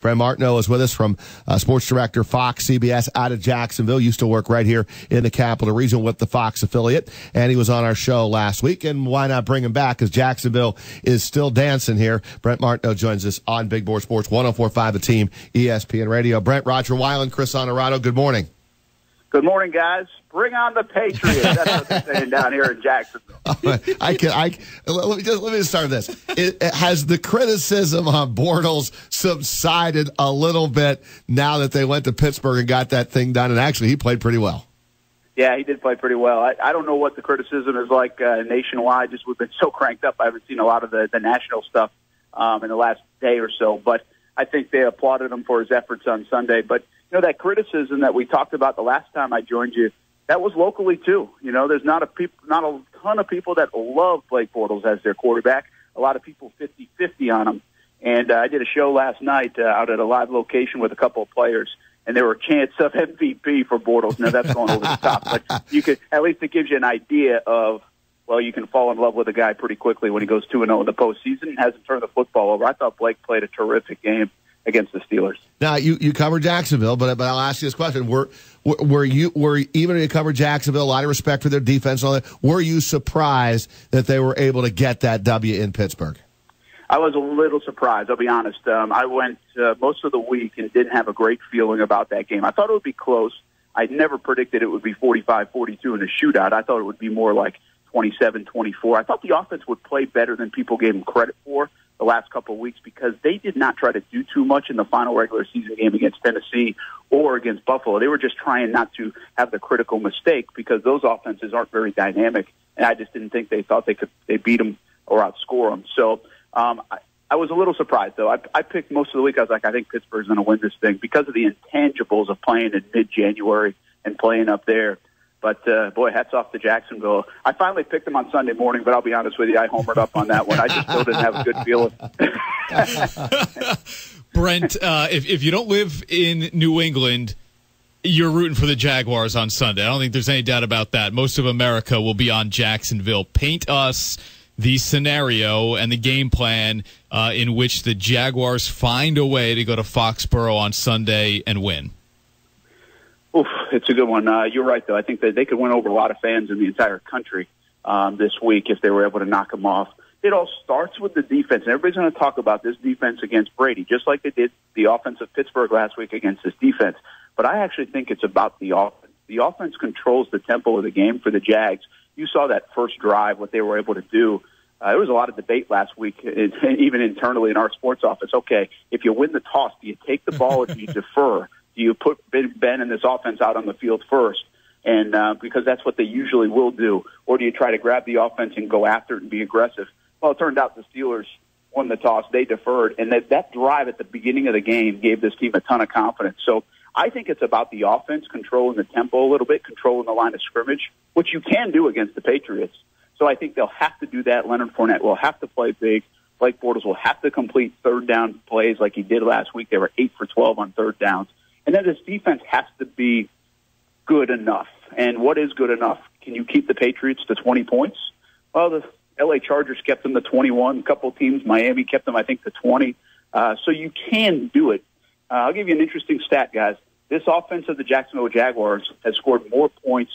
Brent Martineau is with us from sports director, Fox CBS out of Jacksonville. Used to work right here in the Capital Region with the Fox affiliate, and he was on our show last week. And why not bring him back, because Jacksonville is still dancing here. Brent Martineau joins us on Big Board Sports 104.5 The Team, ESPN Radio. Brent, Roger Weiland, Chris Honorado, good morning. Good morning, guys. Bring on the Patriots. That's what they're saying down here in Jacksonville. Let me just start this. Has the criticism on Bortles subsided a little bit now that they went to Pittsburgh and got that thing done? And actually, he played pretty well. Yeah, he did play pretty well. I don't know what the criticism is like nationwide. Just we've been so cranked up. I haven't seen a lot of the national stuff in the last day or so. But I think they applauded him for his efforts on Sunday. But you know, that criticism that we talked about the last time I joined you, that was locally too. You know, there's not a ton of people that love Blake Bortles as their quarterback. A lot of people 50-50 on him. And I did a show last night out at a live location with a couple of players, and there were chants of MVP for Bortles. Now that's going over the top, but you could at least it gives you an idea of, well, you can fall in love with a guy pretty quickly when he goes 2-0 in the postseason and hasn't turned the football over. I thought Blake played a terrific game against the Steelers. Now you covered Jacksonville, but I'll ask you this question: Were you even when you covered Jacksonville, a lot of respect for their defense and all that, were you surprised that they were able to get that W in Pittsburgh? I was a little surprised, I'll be honest. I went most of the week and didn't have a great feeling about that game. I thought it would be close. I never predicted it would be 45-42 in a shootout. I thought it would be more like 27-24. I thought the offense would play better than people gave them credit for the last couple of weeks, because they did not try to do too much in the final regular season game against Tennessee or against Buffalo. They were just trying not to have the critical mistake, because those offenses aren't very dynamic, and I just didn't think they thought they beat them or outscore them. So I was a little surprised, though. I picked most of the week. I was like, I think Pittsburgh's going to win this thing because of the intangibles of playing in mid-January and playing up there. But, boy, hats off to Jacksonville. I finally picked them on Sunday morning, but I'll be honest with you, I homered up on that one. I just still didn't have a good feeling. Brent, if you don't live in New England, you're rooting for the Jaguars on Sunday. I don't think there's any doubt about that. Most of America will be on Jacksonville. Paint us the scenario and the game plan in which the Jaguars find a way to go to Foxborough on Sunday and win. Oof, it's a good one. You're right, though. I think that they could win over a lot of fans in the entire country this week if they were able to knock them off. It all starts with the defense, and everybody's going to talk about this defense against Brady, just like they did the offense of Pittsburgh last week against this defense. But I actually think it's about the offense. The offense controls the tempo of the game for the Jags. You saw that first drive, what they were able to do. There was a lot of debate last week, even internally in our sports office. Okay, if you win the toss, do you take the ball or do you defer? Do you put Ben and this offense out on the field first? And because that's what they usually will do. Or do you try to grab the offense and go after it and be aggressive? Well, it turned out the Steelers won the toss. They deferred. And that drive at the beginning of the game gave this team a ton of confidence. So I think it's about the offense controlling the tempo a little bit, controlling the line of scrimmage, which you can do against the Patriots. So I think they'll have to do that. Leonard Fournette will have to play big. Blake Bortles will have to complete third down plays like he did last week. They were 8 for 12 on third downs. And then this defense has to be good enough. And what is good enough? Can you keep the Patriots to 20 points? Well, the L.A. Chargers kept them to 21. A couple of teams, Miami, kept them, I think, to 20. So you can do it. I'll give you an interesting stat, guys. This offense of the Jacksonville Jaguars has scored more points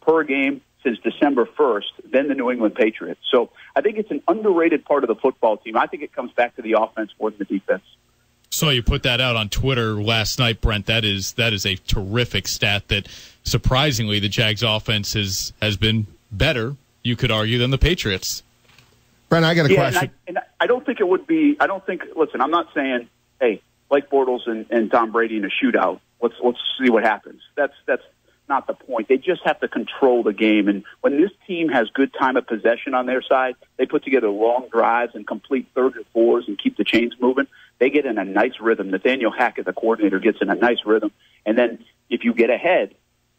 per game since December 1st than the New England Patriots. So I think it's an underrated part of the football team. I think it comes back to the offense more than the defense. So you put that out on Twitter last night, Brent. That is a terrific stat that, surprisingly, the Jags' offense has been better, you could argue, than the Patriots. Brent, I got a question. And I don't think it would be. Listen, I'm not saying, hey, Blake Bortles and Tom Brady in a shootout. Let's see what happens. That's not the point. They just have to control the game. And when this team has good time of possession on their side, they put together long drives and complete third and fours and keep the chains moving. They get in a nice rhythm. Nathaniel Hackett, the coordinator, gets in a nice rhythm. And then if you get ahead,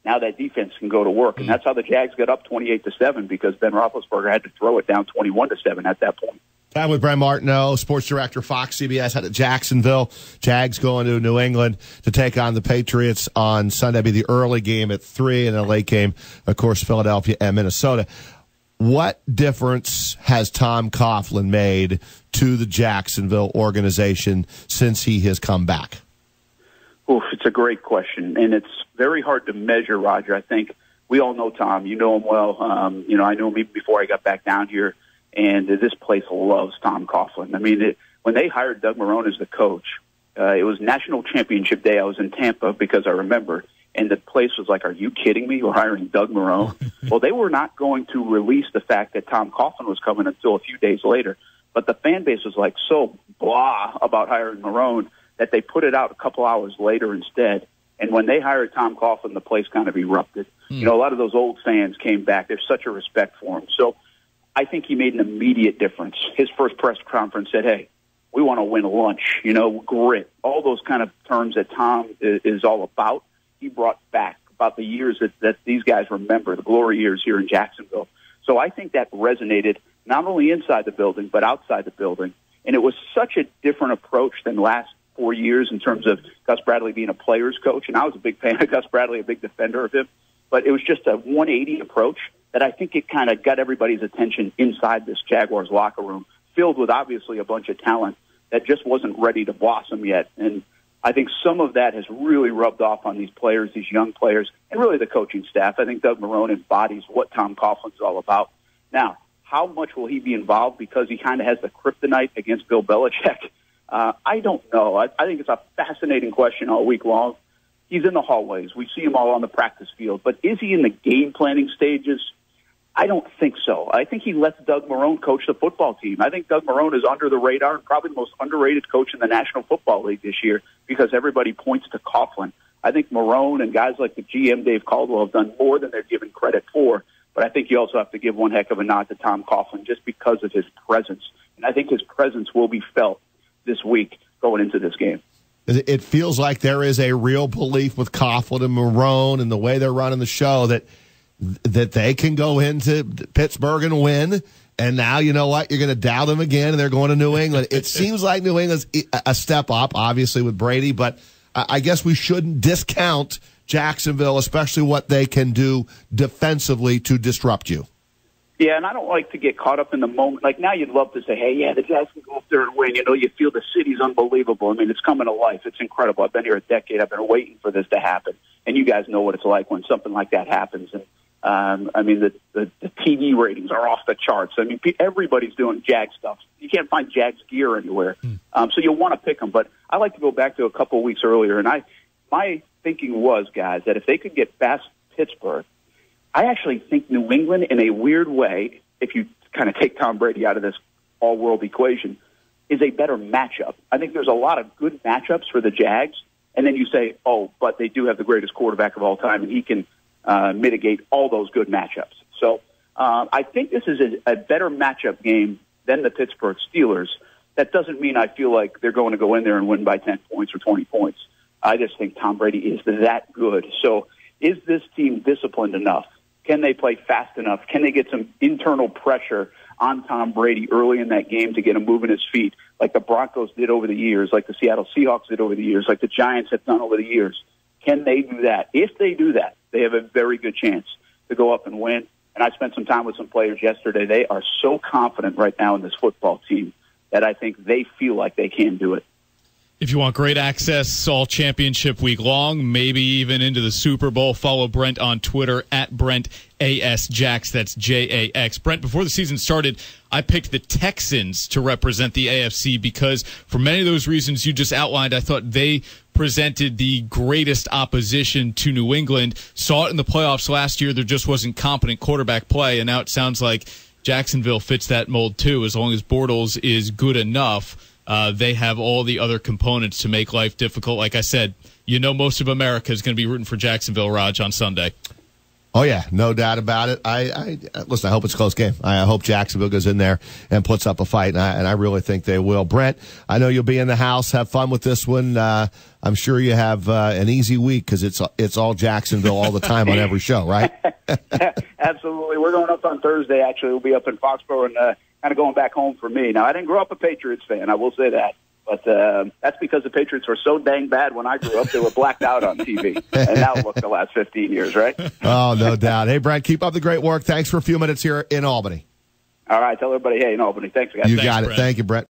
now that defense can go to work. And that's how the Jags got up 28-7, because Ben Roethlisberger had to throw it down 21-7 at that point. I'm with Brent Martineau, sports director, Fox CBS out of Jacksonville. Jags going to New England to take on the Patriots on Sunday. It'll be the early game at 3 and a late game, of course, Philadelphia and Minnesota. What difference has Tom Coughlin made to the Jacksonville organization since he has come back? Oof, it's a great question, and it's very hard to measure, Roger. I think we all know Tom. You know him well. I knew him even before I got back down here, and this place loves Tom Coughlin. I mean, when they hired Doug Marrone as the coach, it was National Championship Day. I was in Tampa because I remember, and the place was like, are you kidding me? We're hiring Doug Marrone? Well, they were not going to release the fact that Tom Coughlin was coming until a few days later, but the fan base was like so blah about hiring Marrone that they put it out a couple hours later instead. And when they hired Tom Coughlin, the place kind of erupted. You know, a lot of those old fans came back. There's such a respect for him. So I think he made an immediate difference. His first press conference said, hey, we want to win lunch, grit, all those kind of terms that Tom is all about. He brought back about the years that these guys remember, the glory years here in Jacksonville. So I think that resonated not only inside the building, but outside the building. And it was such a different approach than last 4 years in terms of Gus Bradley being a player's coach. And I was a big fan of Gus Bradley, a big defender of him. But it was just a 180 approach that I think it kind of got everybody's attention inside this Jaguars locker room, filled with obviously a bunch of talent that just wasn't ready to blossom yet. And I think some of that has really rubbed off on these players, these young players, and really the coaching staff. I think Doug Marrone embodies what Tom Coughlin's all about. Now, how much will he be involved because he kind of has the kryptonite against Bill Belichick? I don't know. I think it's a fascinating question all week long. He's in the hallways. We see him all on the practice field. But is he in the game planning stages? I don't think so. I think he lets Doug Marrone coach the football team. I think Doug Marrone is under the radar and probably the most underrated coach in the National Football League this year because everybody points to Coughlin. I think Marrone and guys like the GM Dave Caldwell have done more than they're given credit for. But I think you also have to give one heck of a nod to Tom Coughlin just because of his presence. And I think his presence will be felt this week going into this game. It feels like there is a real belief with Coughlin and Marrone and the way they're running the show that they can go into Pittsburgh and win. And now, you know what? You're going to down them again, and they're going to New England. It seems like New England's a step up, obviously, with Brady. But I guess we shouldn't discount Jacksonville, especially what they can do defensively to disrupt you. Yeah, and I don't like to get caught up in the moment. Like now you'd love to say, hey, yeah, the Jags can go up there and win. You feel the city's unbelievable. I mean, it's coming to life. It's incredible. I've been here a decade. I've been waiting for this to happen. And you guys know what it's like when something like that happens. And the TV ratings are off the charts. I mean, everybody's doing Jag stuff. You can't find Jags gear anywhere. So you'll want to pick them. But I like to go back to a couple of weeks earlier. And my thinking was, guys, that if they could get past Pittsburgh, I actually think New England, in a weird way, if you kind of take Tom Brady out of this all-world equation, is a better matchup. I think there's a lot of good matchups for the Jags, and then you say, oh, but they do have the greatest quarterback of all time, and he can mitigate all those good matchups. So I think this is a better matchup game than the Pittsburgh Steelers. That doesn't mean I feel like they're going to go in there and win by 10 points or 20 points. I just think Tom Brady is that good. So is this team disciplined enough? Can they play fast enough? Can they get some internal pressure on Tom Brady early in that game to get him moving his feet like the Broncos did over the years, like the Seattle Seahawks did over the years, like the Giants have done over the years? Can they do that? If they do that, they have a very good chance to go up and win. And I spent some time with some players yesterday. They are so confident right now in this football team that I think they feel like they can do it. If you want great access all championship week long, maybe even into the Super Bowl, follow Brent on Twitter at BrentASJax. That's Jax. Brent, before the season started, I picked the Texans to represent the AFC because for many of those reasons you just outlined, I thought they presented the greatest opposition to New England. Saw it in the playoffs last year. There just wasn't competent quarterback play, and now it sounds like Jacksonville fits that mold too. As long as Bortles is good enough, they have all the other components to make life difficult. Like I said, most of America is going to be rooting for Jacksonville, Raj, on Sunday. Oh, yeah, no doubt about it. Listen, I hope it's a close game. I hope Jacksonville goes in there and puts up a fight, and I really think they will. Brent, I know you'll be in the house. Have fun with this one. I'm sure you have an easy week because it's all Jacksonville all the time on every show, right? Absolutely. We're going up on Thursday, actually. We'll be up in Foxborough and kind of going back home for me. Now, I didn't grow up a Patriots fan. I will say that. But that's because the Patriots were so dang bad when I grew up, they were blacked out on TV. And now look the last 15 years, right? Oh, no doubt. Hey, Brent, keep up the great work. Thanks for a few minutes here in Albany. All right, tell everybody, hey, in Albany. Thanks, guys. You Thanks, got it. Brent. Thank you, Brent.